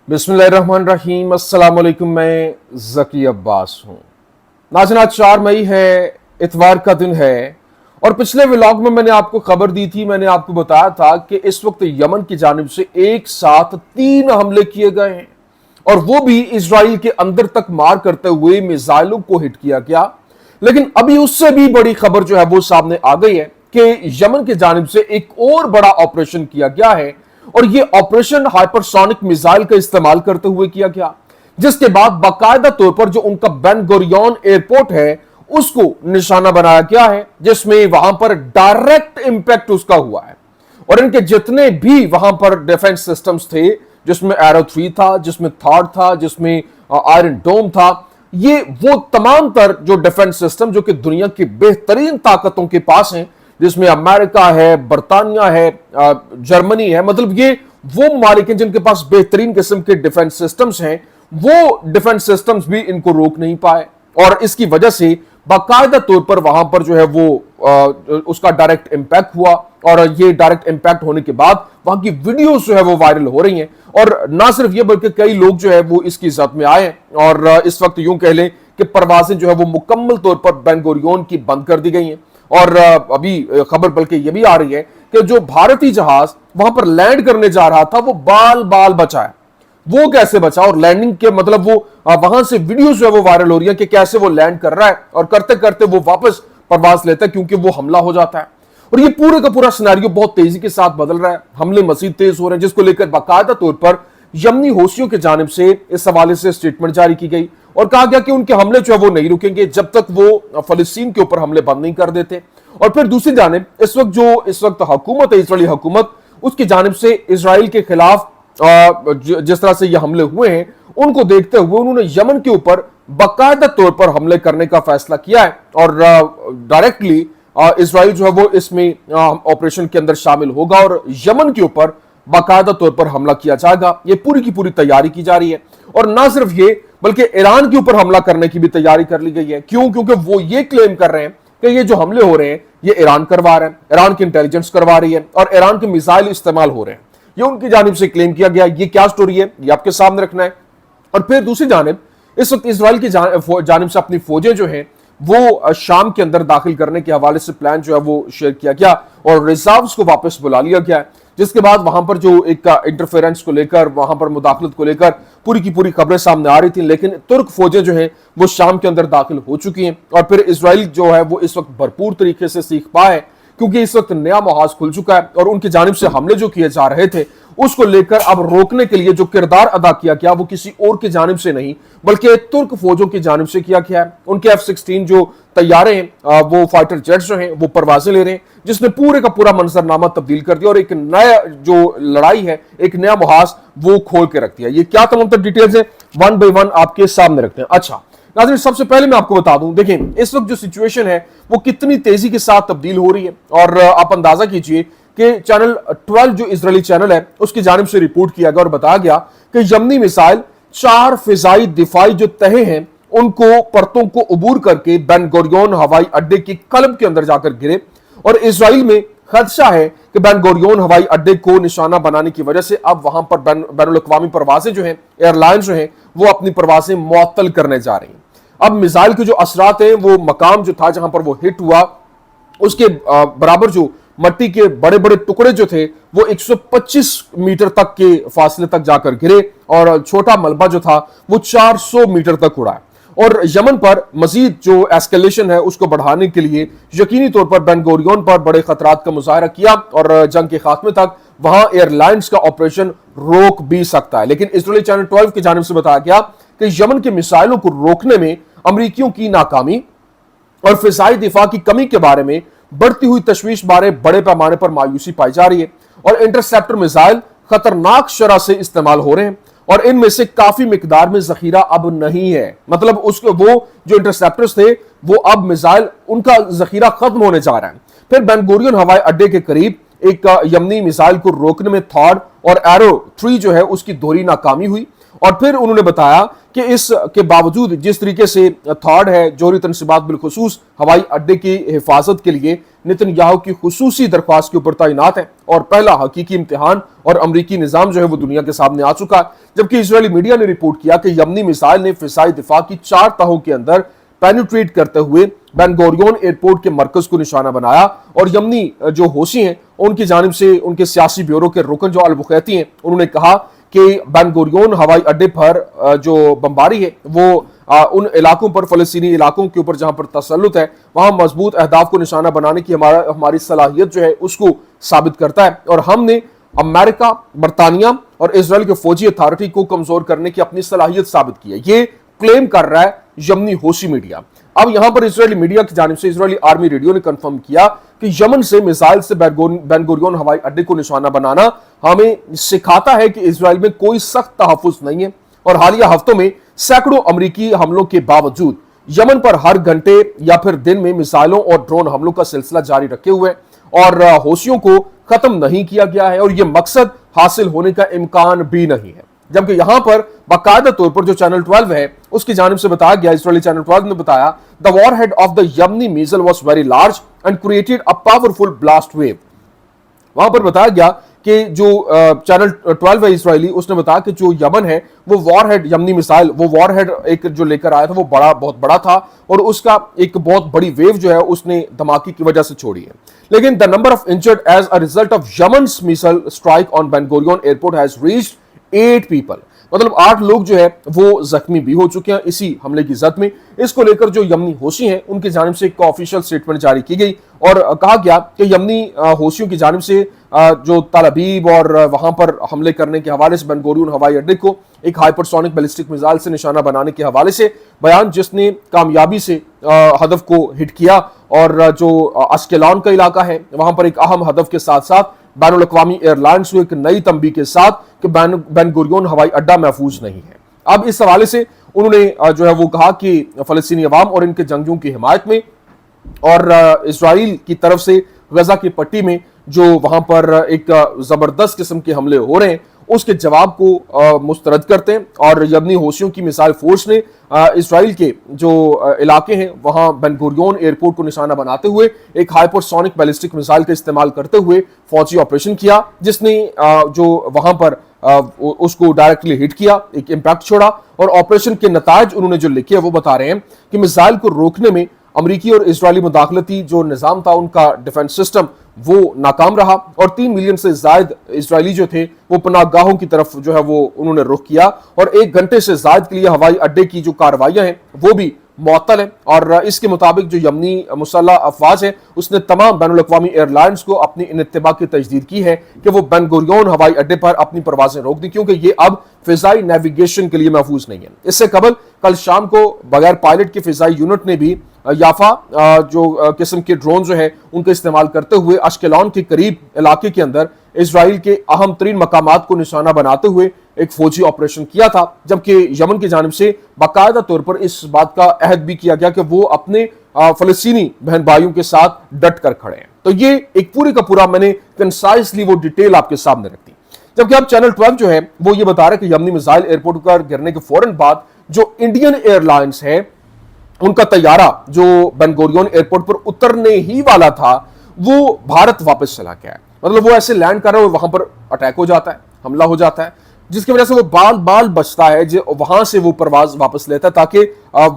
बिस्मिल्लाहिर्रहमानिर्रहीम। अस्सलाम वालेकुम। मैं ज़की अब्बास हूँ। नाज़रीन, आज 4 मई है, इतवार का दिन है और पिछले व्लॉग में मैंने आपको खबर दी थी, मैंने आपको बताया था कि इस वक्त यमन की जानिब से एक साथ 3 हमले किए गए हैं और वो भी इजराइल के अंदर तक मार करते हुए मिसाइलों को हिट किया गया। लेकिन अभी उससे भी बड़ी खबर जो है वो सामने आ गई है कि यमन की जानिब से एक और बड़ा ऑपरेशन किया गया है और ये ऑपरेशन हाइपरसोनिक मिसाइल का इस्तेमाल करते हुए किया गया, जिसके बाद बाकायदा तौर पर जो उनका बेन गुरियन एयरपोर्ट है उसको निशाना बनाया गया है, जिसमें वहां पर डायरेक्ट इंपैक्ट उसका हुआ है। और इनके जितने भी वहां पर डिफेंस सिस्टम्स थे, जिसमें एरो 3 था, जिसमें थॉड था, जिसमें आयरन डोम था, ये वो तमाम तर जो डिफेंस सिस्टम जो कि दुनिया की बेहतरीन ताकतों के पास हैं, जिसमें अमेरिका है, बर्तानिया है, जर्मनी है, मतलब ये वो ममालिक हैं जिनके पास बेहतरीन किस्म के डिफेंस सिस्टम्स हैं, वो डिफेंस सिस्टम्स भी इनको रोक नहीं पाए और इसकी वजह से बाकायदा तौर पर वहां पर जो है वो उसका डायरेक्ट इंपैक्ट हुआ और ये डायरेक्ट इंपैक्ट होने के बाद वहां की वीडियोस जो है वो वायरल हो रही हैं। और ना सिर्फ ये बल्कि कई लोग जो है वो इसकी जद में आए हैं और इस वक्त यूं कह लें कि परवाजें जो है वो मुकम्मल तौर पर बेन गुरियन की बंद कर दी गई हैं। और अभी खबर बल्कि ये भी आ रही है कि जो भारतीय जहाज वहां पर लैंड करने जा रहा था वो बाल बाल बचा है। वो कैसे बचा? और लैंडिंग के मतलब वो वहां से वीडियो जो है वो वायरल हो रही है कि कैसे वो लैंड कर रहा है और करते करते वो वापस परवाज लेता है क्योंकि वो हमला हो जाता है। और ये पूरे का पूरा सिनेरियो बहुत तेजी के साथ बदल रहा है, हमले मजीद तेज हो रहे हैं, जिसको लेकर बाकायदा तौर पर यमनी होशियों की जानिब से इस हवाले से स्टेटमेंट जारी की गई और कहा गया कि उनके हमले जो है वो नहीं रुकेंगे जब तक वो फलस्तीन के ऊपर हमले बंद नहीं कर देते। और फिर दूसरी जानिब इस वक्त हुकूमत है, इजरायली हुकूमत, उसकी जानिब से इजराइल के खिलाफ जिस तरह से ये हमले हुए हैं उनको देखते हुए उन्होंने यमन के ऊपर बाकायदा तौर पर हमले करने का फैसला किया है और डायरेक्टली इजराइल जो है वो इसमें ऑपरेशन के अंदर शामिल होगा और यमन के ऊपर बाकायदा तौर पर हमला किया जाएगा। ये पूरी की पूरी तैयारी की जा रही है और ना सिर्फ ये बल्कि ईरान के ऊपर हमला करने की भी तैयारी कर ली गई है। क्यों? क्योंकि वो ये क्लेम कर रहे हैं कि ये जो हमले हो रहे हैं ये ईरान करवा रहे हैं, ईरान की इंटेलिजेंस करवा रही है और ईरान के मिसाइल इस्तेमाल हो रहे हैं। ये उनकी जानिब से क्लेम किया गया। ये क्या स्टोरी है ये आपके सामने रखना है। और फिर दूसरी जानिब इस वक्त इजराइल की जानिब से अपनी फौजें जो हैं वो शाम के अंदर दाखिल करने के हवाले से प्लान जो है वो शेयर किया गया और रिजर्व्स को वापस बुला लिया गया है, जिसके बाद वहां पर जो एक इंटरफेरेंस को लेकर, वहां पर मुदाखलत को लेकर पूरी की पूरी खबरें सामने आ रही थी, लेकिन तुर्क फौजें जो हैं वो शाम के अंदर दाखिल हो चुकी हैं और फिर इजराइल जो है वो इस वक्त भरपूर तरीके से सीख पाए क्योंकि इस वक्त नया मुहाज खुल चुका है और उनकी जानिब से हमले जो किए जा रहे थे उसको लेकर अब रोकने के लिए जो किरदार अदा किया गया वो किसी और की जानिब से नहीं बल्कि तुर्क फौजों की जानिब से किया गया है। उनके F-16 जो तैयारे हैं, वो फाइटर जेट्स जो हैं वो परवाजें ले रहे हैं, जिसने पूरे का पूरा मंजरनामा तब्दील कर दिया और एक नया जो लड़ाई है, एक नया मुहाज वो खोल के रख दिया। ये क्या तमाम डिटेल्स है वन बाय वन आपके सामने रखते हैं। अच्छा नाज़रीन, सबसे पहले मैं आपको बता दूं, देखें इस वक्त जो सिचुएशन है वो कितनी तेजी के साथ तब्दील हो रही है और आप अंदाजा कीजिए कि चैनल 12 जो इजरायली चैनल है उसकी जानिब से रिपोर्ट किया गया और बताया गया कि यमनी मिसाइल 4 फिजाई दिफाई जो तहे हैं उनको परतों को अबूर करके बेन गुरियन हवाई अड्डे की कलब के अंदर जाकर गिरे और इजराइल में खदशा है कि बेन गुरियन हवाई अड्डे को निशाना बनाने की वजह से अब वहां पर बैनुल अक़वामी परवाजें जो हैं, एयरलाइंस जो हैं, वो अपनी परवाजें मुअत्तल करने जा रही हैं। अब मिसाइल के जो असरात हैं वो मकाम जो था जहां पर वो हिट हुआ उसके बराबर जो मट्टी के बड़े बड़े टुकड़े जो थे वो 125 मीटर तक के फासले तक जाकर गिरे और छोटा मलबा जो था वो 400 मीटर तक उड़ा। और यमन पर मजीद जो एस्केलेशन है उसको बढ़ाने के लिए यकीनी तौर पर बेन गुरियन पर बड़े खतरात का मुजाहरा किया और जंग के खात्मे तक वहां एयरलाइंस का ऑपरेशन रोक भी सकता है। लेकिन इजरायली चैनल 12 की जानिब से बताया गया कि यमन के मिसाइलों को रोकने में अमरीकियों की नाकामी और फिजाई दिफा की कमी के बारे में बढ़ती हुई तशवीश बारे बड़े पैमाने पर मायूसी पाई जा रही है और इंटरसेप्टर मिसाइल खतरनाक शरह से इस्तेमाल हो रहे हैं और इनमें से काफी मिकदार में जखीरा अब नहीं है। मतलब उसके वो जो इंटरसेप्टर्स थे वो अब मिसाइल उनका जखीरा खत्म होने जा रहा है। फिर बेन गुरियन हवाई अड्डे के करीब एक यमनी मिसाइल को रोकने में थॉड और एरो 3 जो है उसकी दोहरी नाकामी हुई और फिर उन्होंने बताया कि इस के बावजूद जिस तरीके से थर्ड है जोहरी तनसीबात बिलखुसूस हवाई अड्डे की हिफाजत के लिए नेतन्याहू की खुसूसी दरख्वास्त के ऊपर तैनात है और पहला हकीकी इम्तिहान और अमरीकी निजाम जो है वो दुनिया के सामने आ चुका है। जबकि इजरायली मीडिया ने रिपोर्ट किया कि यमनी मिसाइल ने फिजाई दिफा की 4 तहों के अंदर पेनिट्रेट करते हुए बेन गुरियोन एयरपोर्ट के मरकज को निशाना बनाया और यमनी जो होशी हैं उनकी जानिब से उनके सियासी ब्यूरो के रुकन जो अल बुखैती हैं उन्होंने कहा कि बेन गुरियोन हवाई अड्डे पर जो बमबारी है वो उन इलाकों पर फलस्तीनी इलाकों के ऊपर जहां पर तसल्लुत है वहां मजबूत अहदाफ को निशाना बनाने की हमारी सलाहियत जो है उसको साबित करता है और हमने अमेरिका, बरतानिया और इजराइल के फौजी अथॉरिटी को कमजोर करने की अपनी सलाहियत साबित की है। ये क्लेम कर रहा है यमनी होशी मीडिया। अब यहां पर इजरायली मीडिया की जानिब से इजरायली आर्मी रेडियो ने कंफर्म किया कि यमन से मिसाइल से बेन गुरियोन हवाई अड्डे को निशाना बनाना हमें सिखाता है कि इजराइल में कोई सख्त तहफ्फुज नहीं है और हालिया हफ्तों में सैकड़ों अमरीकी हमलों के बावजूद यमन पर हर घंटे या फिर दिन में मिसाइलों और ड्रोन हमलों का सिलसिला जारी रखे हुए और होशियों को खत्म नहीं किया गया है और यह मकसद हासिल होने का इम्कान भी नहीं है। जबकि यहां पर बाकायदा तौर पर जो चैनल 12 है उसकी जानिब से बताया गया, इजरायली चैनल 12 ने बताया the warhead of the Yemeni missile was very large and created a powerful blast wave. वहां पर बताया गया कि जो चैनल 12 है इजरायली उसने बताया कि जो यमन है वो वॉरहेड यमनी मिसाइल वो वॉरहेड एक जो लेकर आया था वो बहुत बड़ा था और उसका एक बहुत बड़ी वेव जो है उसने धमाके की वजह से छोड़ी है। लेकिन the number of injured as a result of Yemen's missile strike on Ben Gurion airport has reached 8 people, मतलब 8 लोग जो है वो जख्मी भी हो चुके हैं इसी हमले की जद में। इसको लेकर जो यमनी होशी हैं उनकी जानिब से एक ऑफिशियल स्टेटमेंट जारी की गई और कहा गया कि यमनी होशियों की जानिब से जो तल अबीब और वहां पर हमले करने के हवाले से बेन गुरियोन हवाई अड्डे को एक हाइपरसोनिक बैलिस्टिक मिसाइल से निशाना बनाने के हवाले से बयान जिसने कामयाबी से हदफ को हिट किया और जो अश्केलॉन का इलाका है वहां पर एक अहम हदफ के साथ साथ बैनुल अक़वामी एयरलाइंस को एक नई तंबी के साथ कि बेन गुरियोन हवाई अड्डा महफूज नहीं है। अब इस हवाले से उन्होंने जो है वो कहा कि फलस्तीनी अवाम और इनके जंगजों की हिमायत में और इजराइल की तरफ से गजा की पट्टी में जो वहां पर एक जबरदस्त किस्म के हमले हो रहे हैं उसके जवाब को मुस्तरद करते हैं और यमनी होशियों की मिसाइल फोर्स ने इजराइल के जो इलाके हैं वहां बेन गुरियोन एयरपोर्ट को निशाना बनाते हुए एक हाइपरसोनिक बैलिस्टिक मिसाइल का इस्तेमाल करते हुए फौजी ऑपरेशन किया जिसने जो वहां पर उसको डायरेक्टली हिट किया, एक इंपैक्ट छोड़ा और ऑपरेशन के नताज उन्होंने जो लिखे वो बता रहे हैं कि मिसाइल को रोकने में अमरीकी और इजरायली मुदाखलती जो निजाम था उनका डिफेंस सिस्टम वो नाकाम रहा और 3 मिलियन से ज्यादा इजरायली जो थे वो पनाहगाहों की तरफ जो है वो उन्होंने रुख किया और 1 घंटे से ज्यादा के लिए हवाई अड्डे की जो कार्रवाइयां हैं वो भी मुअत्तल है और इसके मुताबिक जो यमनी मुसल्लह अफवाज है उसने तमाम बैनुल अक़वामी एयरलाइंस को अपनी इन इत्तिबा की तजदीद की है कि वो बेन गुरियोन हवाई अड्डे पर अपनी परवाजें रोक दी क्योंकि ये अब फिजाई नेविगेशन के लिए महफूज नहीं है। इससे कबल कल शाम को बगैर पायलट की फिजाई यूनिट ने भी याफा जो किस्म के ड्रोन जो है उनका इस्तेमाल करते हुए अश्केलॉन के करीब इलाके के अंदर इजराइल के अहम तरीन मकामात को निशाना बनाते हुए एक फौजी ऑपरेशन किया था। जबकि यमन की जानिब से बाकायदा तौर पर इस बात का अहद भी किया गया कि वो अपने फलस्तीनी बहन भाइयों के साथ डट कर खड़े हैं। तो ये एक पूरे का पूरा मैंने कंसाइसली वो डिटेल आपके सामने रख दी। जबकि अब चैनल 12 जो है वो ये बता रहा है कि यमनी मिसाइल एयरपोर्ट पर गिरने के फौरन बाद जो इंडियन एयरलाइंस है उनका तैयारा जो बेन गुरियोन एयरपोर्ट पर उतरने ही वाला था वो भारत वापस चला गया है। मतलब वो ऐसे लैंड कर रहा है वहां पर अटैक हो जाता है, हमला हो जाता है जिसकी वजह से वो बाल बचता है जो वहां से वो परवाज वापस लेता है ताकि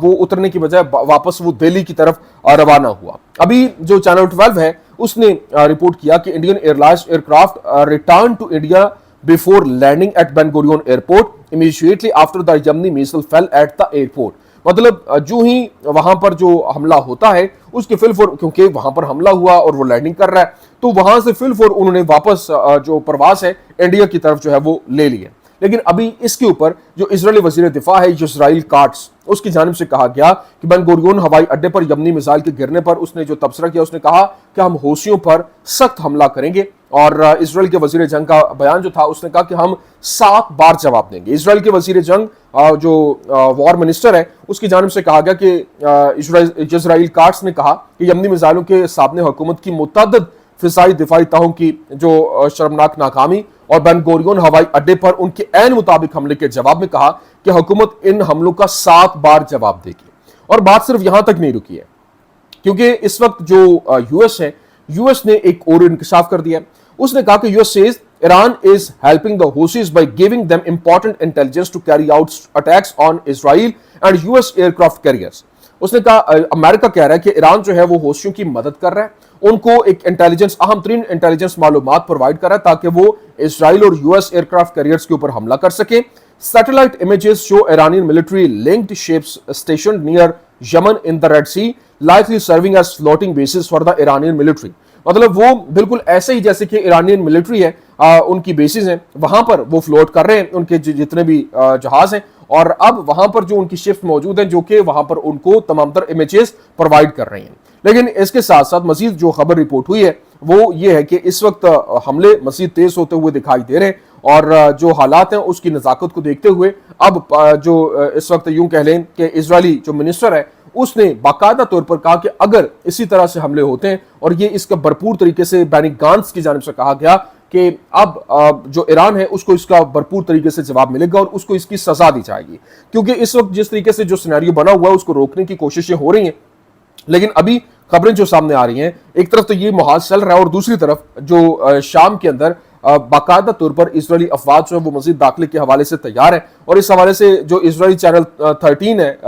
वो उतरने की बजाय वापस वो दिल्ली की तरफ रवाना हुआ। अभी जो चैनल 12 है उसने रिपोर्ट किया कि Indian airlines aircraft return to India before landing at Ben Gurion airport immediately after the Yemeni missile fell at the airport. मतलब जो ही वहां पर जो हमला होता है उसके फिलफौर क्योंकि वहां पर हमला हुआ और वो लैंडिंग कर रहा है तो वहां से फिलफौर उन्होंने वापस जो प्रवास है इंडिया की तरफ जो है वो ले लिए। लेकिन अभी इसके ऊपर जो इजरायली वजीर दिफा है इजराइल काट्स उसकी जानिब से कहा गया कि बेन गुरियोन हवाई अड्डे पर यमनी मिसाइल के गिरने पर उसने जो तबसरा किया उसने कहा कि हम होशियों पर सख्त हमला करेंगे और इजराइल के वजीर जंग का बयान जो था उसने कहा कि हम 7 बार जवाब देंगे। इजराइल के वजीर जंग जो वॉर मिनिस्टर है उसकी जानिब से कहा गया कि इजराइल काट्स ने कहा कि यमनी मिसाइलों के सामने हुकूमत की मुतअद्दिद फिजाई दिफाई तहों की जो शर्मनाक नाकामी اور बेन गुरियन हवाई अड्डे पर उनके ऐन मुताबिक हमले के जवाब में कहा कि हुकूमत इन हमलों का 7 बार जवाब देगी। और बात सिर्फ यहां तक नहीं रुकी है, क्योंकि इस वक्त जो यूएस है, यूएस ने एक और इंकशाफ कर दिया। उसने कहा कि US says Iran is helping the Houthis by giving them important intelligence to carry out attacks on Israel and US aircraft carriers। उसने कहा अमेरिका कह रहा है कि ईरान जो है वो हौसियों की मदद कर रहा है, उनको एक इंटेलिजेंस, अहम तरीन इंटेलिजेंस मालूमात प्रोवाइड कर रहा है ताकि वो इसराइल और यूएस एयरक्राफ्ट कैरियर्स के ऊपर हमला कर सके। Satellite images show Iranian military linked ships stationed near Yemen in the Red Sea likely serving as floating bases for the Iranian military. मतलब वो बिल्कुल ऐसे ही जैसे कि इरानियन मिलिट्री है, उनकी बेसिस हैं, वहां पर वो फ्लोट कर रहे हैं उनके जितने भी जहाज हैं, और अब वहां पर जो उनकी शिफ्ट मौजूद है जो कि वहां पर उनको तमाम तर इमेजेस प्रोवाइड कर रही हैं। लेकिन इसके साथ साथ मजीद जो खबर रिपोर्ट हुई है वो ये है कि इस वक्त हमले मजीद तेज होते हुए दिखाई दे रहे हैं, और जो हालात हैं उसकी नजाकत को देखते हुए अब जो इस वक्त यूं कह लें कि इजरायली जो मिनिस्टर है उसने बाकायदा तौर पर कहा कि अगर इसी तरह से हमले होते हैं, और ये इसका भरपूर तरीके से बेनी गांट्स की जानिब से कहा गया कि अब जो ईरान है उसको इसका भरपूर तरीके से जवाब मिलेगा और उसको इसकी सजा दी जाएगी, क्योंकि इस वक्त जिस तरीके से जो सिनेरियो बना हुआ है उसको रोकने की कोशिशें हो रही हैं। लेकिन अभी खबरें जो सामने आ रही हैं, एक तरफ तो ये माहौल चल रहा है और दूसरी तरफ जो शाम के अंदर बाकायदा तौर पर इजरायली अफवाज जो है वो मजीद दाखिले के हवाले से तैयार है। और इस हवाले से जो इजरायली चैनल 13 है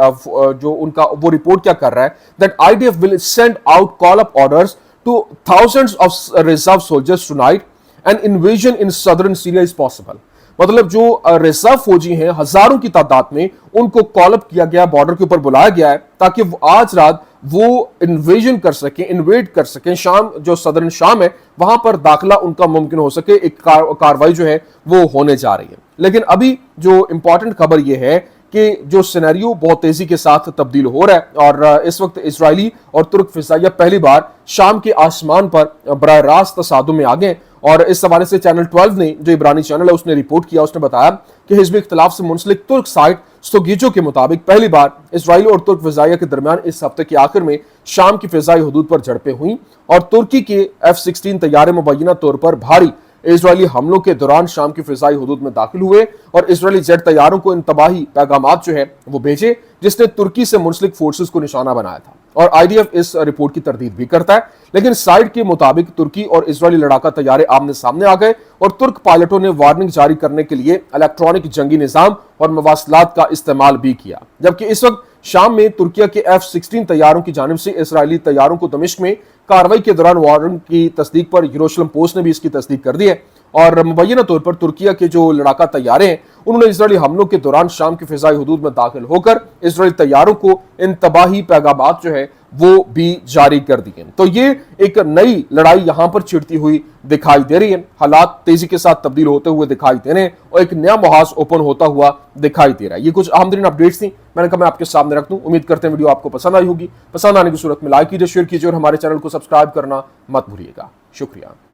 जो उनका वो रिपोर्ट क्या कर रहा है, that IDF will send out call up orders two thousands of reserve soldiers tonight and invasion in southern Syria is possible. मतलब जो रिजर्व फौजी हैं हजारों की तादाद में, उनको कॉल अप किया गया, बॉर्डर के ऊपर बुलाया गया है ताकि आज रात वो इन्वेजन कर सकें, इन्वेड कर सकें शाम, जो सदर्न शाम है वहां पर दाखिला उनका मुमकिन हो सके। एक कार्रवाई जो है वो होने जा रही है। लेकिन अभी जो इंपॉर्टेंट खबर ये है कि जो सिनेरियो बहुत तेजी के साथ तब्दील हो रहा है, और इस वक्त इजरायली और तुर्क फिजाइया पहली बार शाम के आसमान पर बराह रास्त तसादुम में आ गए। और इस हवाले से चैनल 12 ने, जो इब्रानी चैनल है, उसने रिपोर्ट किया, उसने बताया कि हिजब इख्तिलाफ से मुंसलिक तुर्क साइट स्टोगीजो के मुताबिक पहली बार इजराइल और तुर्क फिजाइया के दरमियान इस हफ्ते के आखिर में शाम की फिजाई हदूद पर झड़पें हुई, और तुर्की के F-16 तैयारे मुबैना तौर पर भारी इजरायली हमलों के दौरान शाम की फिजाई हदूद में दाखिल हुए और इजरायली जेट तैयारों को इन तबाही पैगामात जो है वो भेजे, जिसने तुर्की से मुंसलिक फोर्सेस को निशाना बनाया था। और आईडीएफ इस रिपोर्ट की तरदीद भी करता है, लेकिन साइड के मुताबिक तुर्की और इजरायली लड़ाका तैयारे आमने सामने आ गए और तुर्क पायलटों ने वार्निंग जारी करने के लिए इलेक्ट्रॉनिक जंगी निजाम और मवासलात का इस्तेमाल भी किया। जबकि इस वक्त शाम में तुर्किया के F-16 तैयारों की जानिब से इसराइली तैयारों को दमिश्क में कार्रवाई के दौरान वारंट की तस्दीक पर यरूशलेम पोस्ट ने भी इसकी तस्दीक कर दी है। और मुबैना तौर पर तुर्किया के जो लड़ाका तैयारे हैं उन्होंने इजरायली हमलों के दौरान शाम की फिजाई हदूद में दाखिल होकर इजरायली तैयारों को इन तबाही पैगामात जो है वो भी जारी कर दिए। तो ये एक नई लड़ाई यहां पर छिड़ती हुई दिखाई दे रही है, हालात तेजी के साथ तब्दील होते हुए दिखाई दे रहे हैं और एक नया मुहाज ओपन होता हुआ दिखाई दे रहा है। ये कुछ अहम तरीन अपडेट्स थी, मैंने कहा मैं आपके सामने रख दूं। उम्मीद करते हैं वीडियो आपको पसंद आई होगी। पसंद आने की सूरत में लाइक कीजिए, शेयर कीजिए और हमारे चैनल को सब्सक्राइब करना मत भूलिएगा। शुक्रिया।